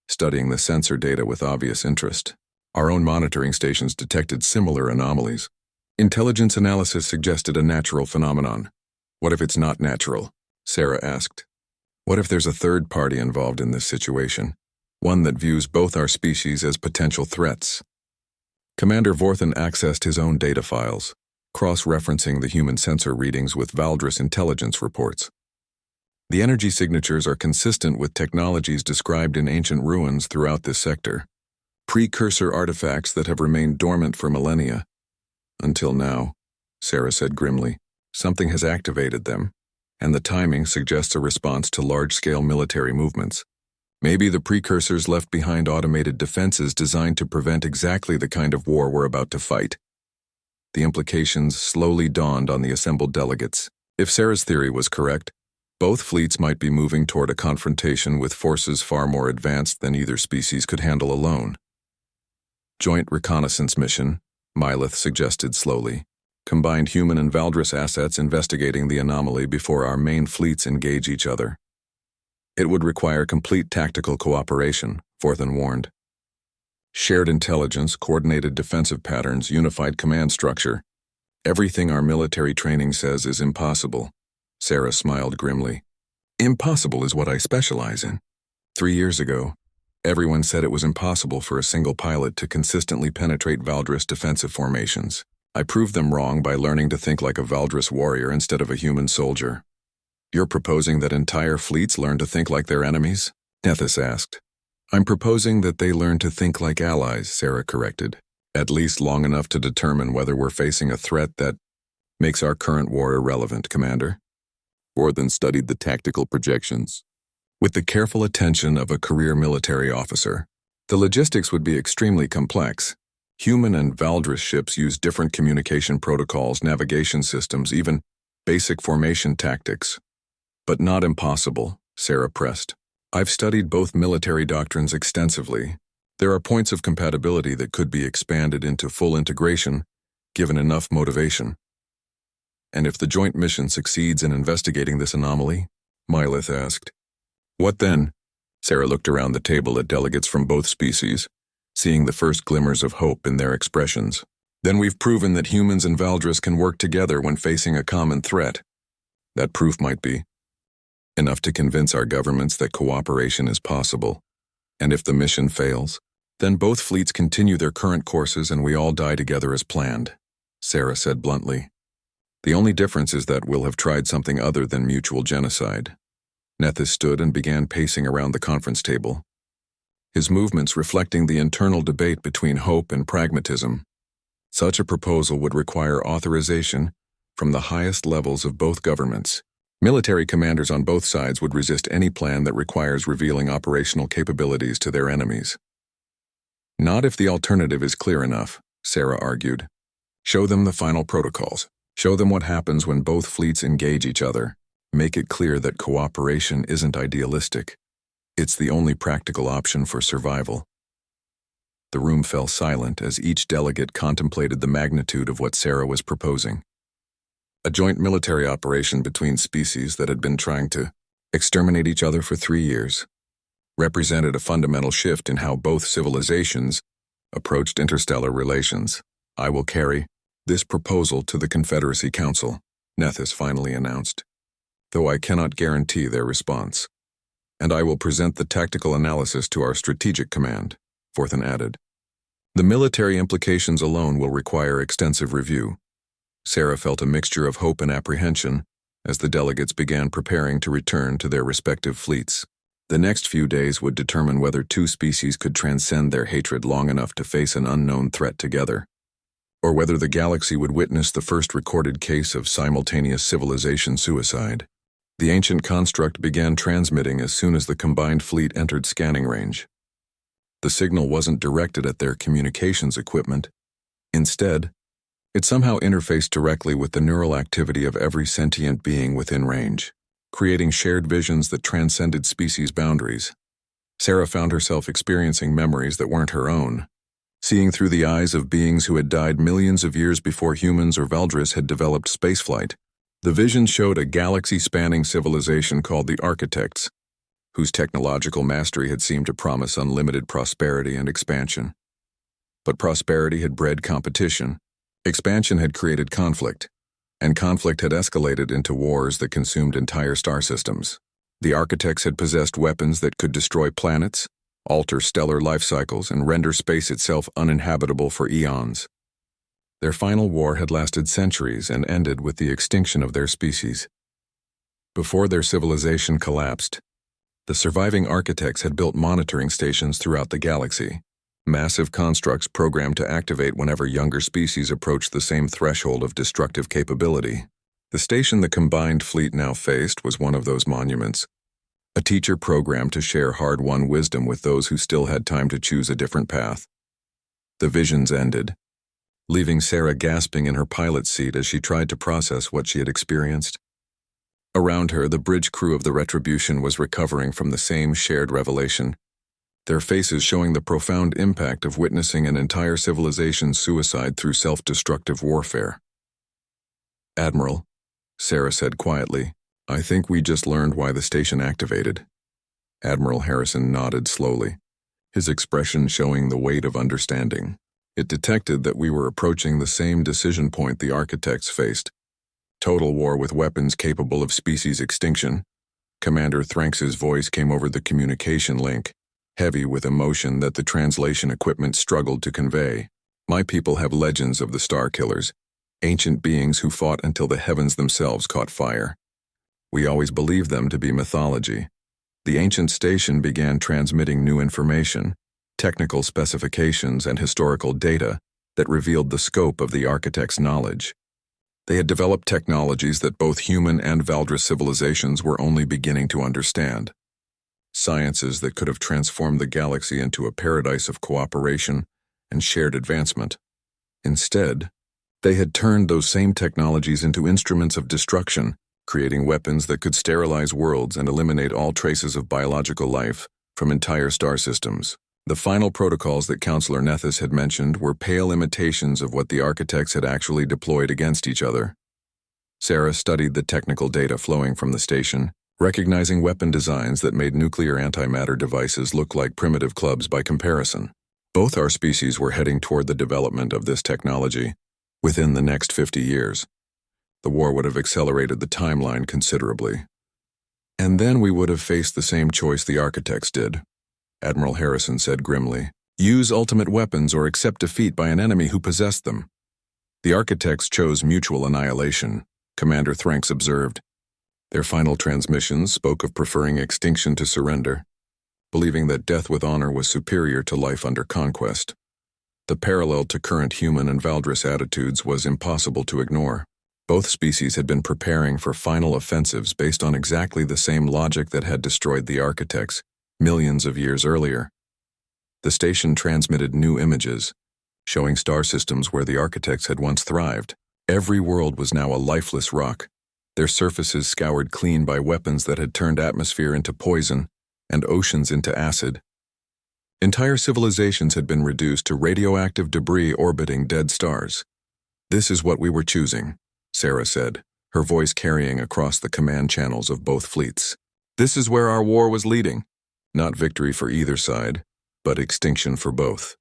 studying the sensor data with obvious interest. Our own monitoring stations detected similar anomalies. Intelligence analysis suggested a natural phenomenon. What if it's not natural? Sarah asked. What if there's a third party involved in this situation? One that views both our species as potential threats. Commander Vorthan accessed his own data files, cross-referencing the human sensor readings with Valdris intelligence reports. The energy signatures are consistent with technologies described in ancient ruins throughout this sector, precursor artifacts that have remained dormant for millennia. Until now, Sarah said grimly, something has activated them, and the timing suggests a response to large-scale military movements. Maybe the precursors left behind automated defenses designed to prevent exactly the kind of war we're about to fight. The implications slowly dawned on the assembled delegates. If Sarah's theory was correct, both fleets might be moving toward a confrontation with forces far more advanced than either species could handle alone. Joint reconnaissance mission, Mylith suggested slowly. Combined human and Valdris assets investigating the anomaly before our main fleets engage each other. It would require complete tactical cooperation, Vorthan warned. Shared intelligence, coordinated defensive patterns, unified command structure. Everything our military training says is impossible. Sarah smiled grimly. Impossible is what I specialize in. 3 years ago, everyone said it was impossible for a single pilot to consistently penetrate Valdris defensive formations. I proved them wrong by learning to think like a Valdris warrior instead of a human soldier. You're proposing that entire fleets learn to think like their enemies? Nethys asked. I'm proposing that they learn to think like allies, Sarah corrected. At least long enough to determine whether we're facing a threat that makes our current war irrelevant, Commander. Vorthan studied the tactical projections. With the careful attention of a career military officer, the logistics would be extremely complex. Human and Valdris ships use different communication protocols, navigation systems, even basic formation tactics. But not impossible, Sarah pressed. I've studied both military doctrines extensively. There are points of compatibility that could be expanded into full integration, given enough motivation. And if the joint mission succeeds in investigating this anomaly? Mylith asked. What then? Sarah looked around the table at delegates from both species, seeing the first glimmers of hope in their expressions. Then we've proven that humans and Valdris can work together when facing a common threat. That proof might be enough to convince our governments that cooperation is possible. And if the mission fails, then both fleets continue their current courses and we all die together as planned, Sarah said bluntly. The only difference is that we'll have tried something other than mutual genocide. Nethys stood and began pacing around the conference table, his movements reflecting the internal debate between hope and pragmatism. Such a proposal would require authorization from the highest levels of both governments. Military commanders on both sides would resist any plan that requires revealing operational capabilities to their enemies. Not if the alternative is clear enough, Sarah argued. Show them the final protocols. Show them what happens when both fleets engage each other. Make it clear that cooperation isn't idealistic. It's the only practical option for survival. The room fell silent as each delegate contemplated the magnitude of what Sarah was proposing. A joint military operation between species that had been trying to exterminate each other for 3 years represented a fundamental shift in how both civilizations approached interstellar relations. I will carry this proposal to the Confederacy Council, Nethys finally announced, though I cannot guarantee their response. And I will present the tactical analysis to our strategic command, Vorthan added. The military implications alone will require extensive review. Sarah felt a mixture of hope and apprehension as the delegates began preparing to return to their respective fleets. The next few days would determine whether two species could transcend their hatred long enough to face an unknown threat together, or whether the galaxy would witness the first recorded case of simultaneous civilization suicide. The ancient construct began transmitting as soon as the combined fleet entered scanning range. The signal wasn't directed at their communications equipment. Instead, it somehow interfaced directly with the neural activity of every sentient being within range. creating shared visions that transcended species boundaries. Sarah found herself experiencing memories that weren't her own, seeing through the eyes of beings who had died millions of years before humans or Valdris had developed spaceflight. The vision showed a galaxy-spanning civilization called the Architects, whose technological mastery had seemed to promise unlimited prosperity and expansion. But prosperity had bred competition, expansion had created conflict, and conflict had escalated into wars that consumed entire star systems. The Architects had possessed weapons that could destroy planets, alter stellar life cycles, and render space itself uninhabitable for eons. Their final war had lasted centuries and ended with the extinction of their species. Before their civilization collapsed, the surviving Architects had built monitoring stations throughout the galaxy, massive constructs programmed to activate whenever younger species approached the same threshold of destructive capability. The station the combined fleet now faced was one of those monuments, a teacher programmed to share hard-won wisdom with those who still had time to choose a different path. The visions ended, leaving Sarah gasping in her pilot's seat as she tried to process what she had experienced. Around her, the bridge crew of the Retribution was recovering from the same shared revelation, their faces showing the profound impact of witnessing an entire civilization's suicide through self-destructive warfare. "Admiral," Sarah said quietly, "I think we just learned why the station activated." Admiral Harrison nodded slowly, his expression showing the weight of understanding. It detected that we were approaching the same decision point the Architects faced. Total war with weapons capable of species extinction. Commander Thranx's voice came over the communication link, heavy with emotion that the translation equipment struggled to convey. "My people have legends of the Star Killers, ancient beings who fought until the heavens themselves caught fire. We always believed them to be mythology." The ancient station began transmitting new information, technical specifications and historical data that revealed the scope of the Architects' knowledge. They had developed technologies that both human and Valdris civilizations were only beginning to understand. Sciences that could have transformed the galaxy into a paradise of cooperation and shared advancement. Instead, they had turned those same technologies into instruments of destruction, creating weapons that could sterilize worlds and eliminate all traces of biological life from entire star systems. The final protocols that Counselor Nethys had mentioned were pale imitations of what the Architects had actually deployed against each other. Sarah studied the technical data flowing from the station, recognizing weapon designs that made nuclear antimatter devices look like primitive clubs by comparison. Both our species were heading toward the development of this technology within the next 50 years. The war would have accelerated the timeline considerably. And then we would have faced the same choice the Architects did, Admiral Harrison said grimly. "Use ultimate weapons or accept defeat by an enemy who possessed them." "The Architects chose mutual annihilation," Commander Thranx observed. Their final transmissions spoke of preferring extinction to surrender, believing that death with honor was superior to life under conquest. The parallel to current human and Valdris attitudes was impossible to ignore. Both species had been preparing for final offensives based on exactly the same logic that had destroyed the Architects millions of years earlier. The station transmitted new images, showing star systems where the Architects had once thrived. Every world was now a lifeless rock, their surfaces scoured clean by weapons that had turned atmosphere into poison and oceans into acid. Entire civilizations had been reduced to radioactive debris orbiting dead stars. "This is what we were choosing," Sarah said, her voice carrying across the command channels of both fleets. "This is where our war was leading. Not victory for either side, but extinction for both."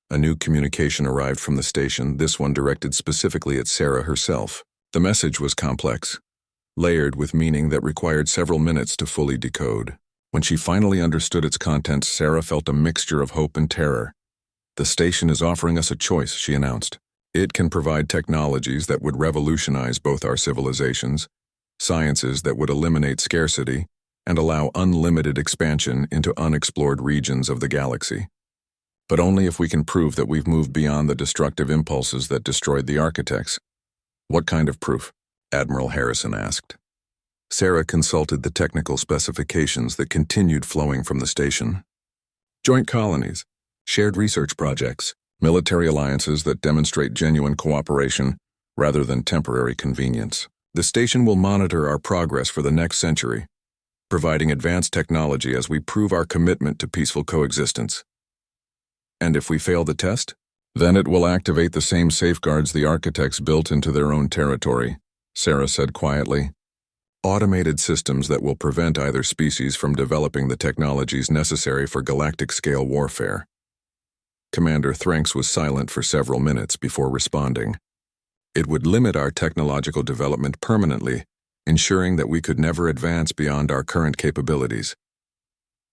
A new communication arrived from the station, this one directed specifically at Sarah herself. The message was complex, layered with meaning that required several minutes to fully decode. When she finally understood its contents, Sarah felt a mixture of hope and terror. "The station is offering us a choice," she announced. "It can provide technologies that would revolutionize both our civilizations, sciences that would eliminate scarcity, and allow unlimited expansion into unexplored regions of the galaxy. But only if we can prove that we've moved beyond the destructive impulses that destroyed the Architects." "What kind of proof?" Admiral Harrison asked. Sarah consulted the technical specifications that continued flowing from the station. "Joint colonies, shared research projects, military alliances that demonstrate genuine cooperation rather than temporary convenience." The station will monitor our progress for the next century, providing advanced technology as we prove our commitment to peaceful coexistence. And if we fail the test, then it will activate the same safeguards the architects built into their own territory, Sarah said quietly. Automated systems that will prevent either species from developing the technologies necessary for galactic-scale warfare. Commander Thranks was silent for several minutes before responding. It would limit our technological development permanently, ensuring that we could never advance beyond our current capabilities.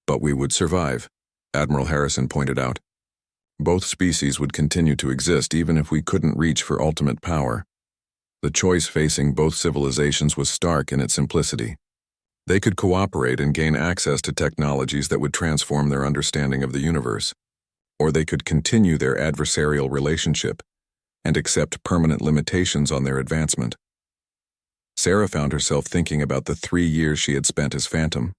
But we would survive, Admiral Harrison pointed out. Both species would continue to exist even if we couldn't reach for ultimate power. The choice facing both civilizations was stark in its simplicity. They could cooperate and gain access to technologies that would transform their understanding of the universe, or they could continue their adversarial relationship and accept permanent limitations on their advancement. Sarah found herself thinking about the 3 years she had spent as Phantom,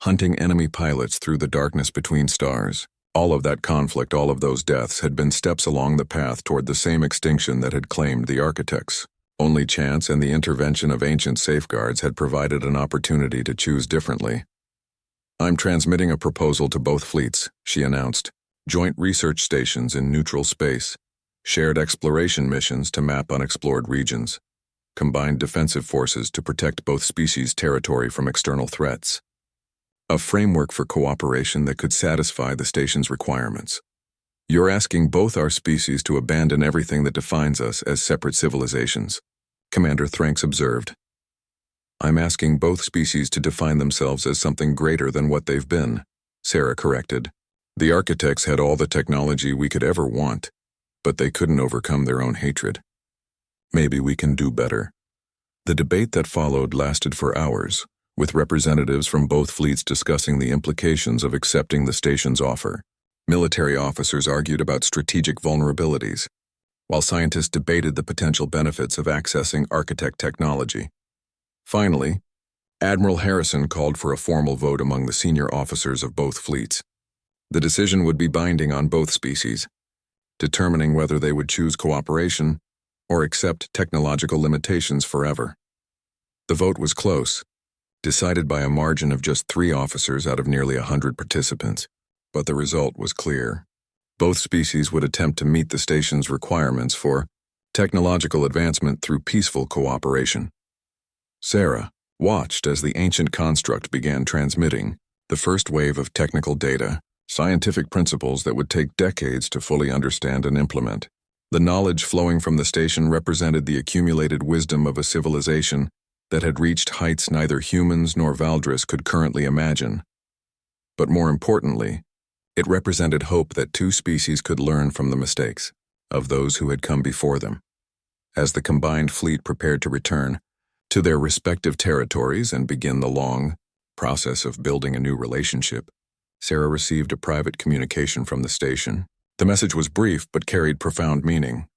hunting enemy pilots through the darkness between stars. All of that conflict, all of those deaths, had been steps along the path toward the same extinction that had claimed the architects. Only chance and the intervention of ancient safeguards had provided an opportunity to choose differently. "I'm transmitting a proposal to both fleets," she announced. "Joint research stations in neutral space, shared exploration missions to map unexplored regions, combined defensive forces to protect both species' territory from external threats. A framework for cooperation that could satisfy the station's requirements. You're asking both our species to abandon everything that defines us as separate civilizations," Commander Thranks observed. "I'm asking both species to define themselves as something greater than what they've been," Sarah corrected. "The architects had all the technology we could ever want, but they couldn't overcome their own hatred. Maybe we can do better." The debate that followed lasted for hours, with representatives from both fleets discussing the implications of accepting the station's offer. Military officers argued about strategic vulnerabilities, while scientists debated the potential benefits of accessing architect technology. Finally, Admiral Harrison called for a formal vote among the senior officers of both fleets. The decision would be binding on both species, determining whether they would choose cooperation or accept technological limitations forever. The vote was close, decided by a margin of just 3 officers out of nearly 100 participants. But the result was clear. Both species would attempt to meet the station's requirements for technological advancement through peaceful cooperation. Sarah watched as the ancient construct began transmitting the first wave of technical data, scientific principles that would take decades to fully understand and implement. The knowledge flowing from the station represented the accumulated wisdom of a civilization that had reached heights neither humans nor Valdris could currently imagine. But more importantly, it represented hope that 2 species could learn from the mistakes of those who had come before them. As the combined fleet prepared to return to their respective territories and begin the long process of building a new relationship, Sarah received a private communication from the station. The message was brief but carried profound meaning.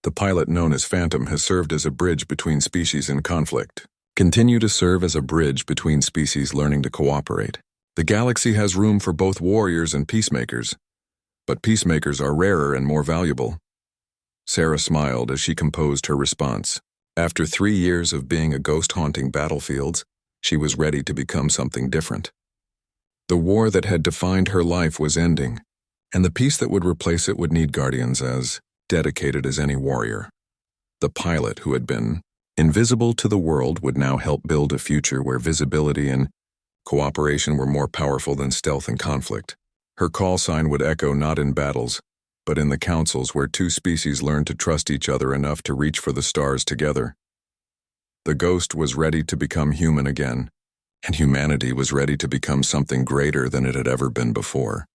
"The pilot known as Phantom has served as a bridge between species in conflict. Continue to serve as a bridge between species learning to cooperate. The galaxy has room for both warriors and peacemakers, but peacemakers are rarer and more valuable." Sarah smiled as she composed her response. After 3 years of being a ghost haunting battlefields, she was ready to become something different. The war that had defined her life was ending, and the peace that would replace it would need guardians as dedicated as any warrior. The pilot who had been invisible to the world would now help build a future where visibility and cooperation were more powerful than stealth and conflict. Her call sign would echo not in battles, but in the councils where 2 species learned to trust each other enough to reach for the stars together. The ghost was ready to become human again, and humanity was ready to become something greater than it had ever been before.